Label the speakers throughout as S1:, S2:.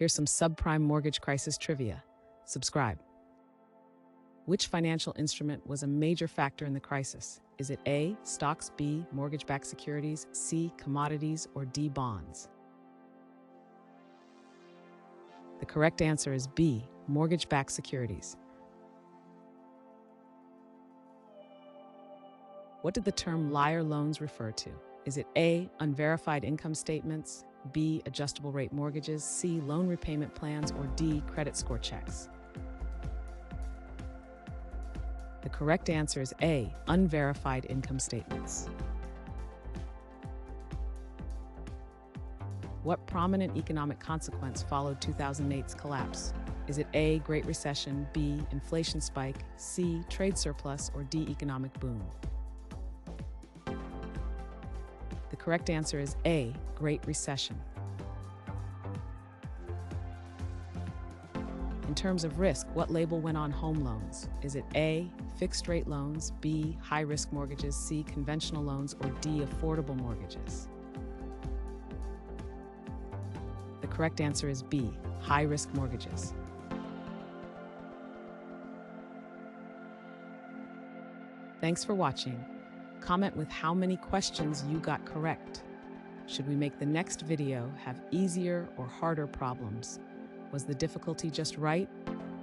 S1: Here's some subprime mortgage crisis trivia. Subscribe. Which financial instrument was a major factor in the crisis? Is it A, stocks, B, mortgage-backed securities, C, commodities, or D, bonds? The correct answer is B, mortgage-backed securities. What did the term liar loans refer to? Is it A, unverified income statements, B, adjustable rate mortgages, C, loan repayment plans, or D, credit score checks? The correct answer is A, unverified income statements. What prominent economic consequence followed 2008's collapse? Is it A, Great Recession, B, inflation spike, C, trade surplus, or D, economic boom? The correct answer is A, Great Recession. In terms of risk, what label went on home loans? Is it A, fixed-rate loans, B, high-risk mortgages, C, conventional loans, or D, affordable mortgages? The correct answer is B, high-risk mortgages. Thanks for watching. Comment with how many questions you got correct. Should we make the next video have easier or harder problems? Was the difficulty just right?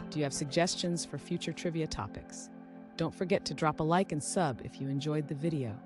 S1: Do you have suggestions for future trivia topics? Don't forget to drop a like and sub if you enjoyed the video.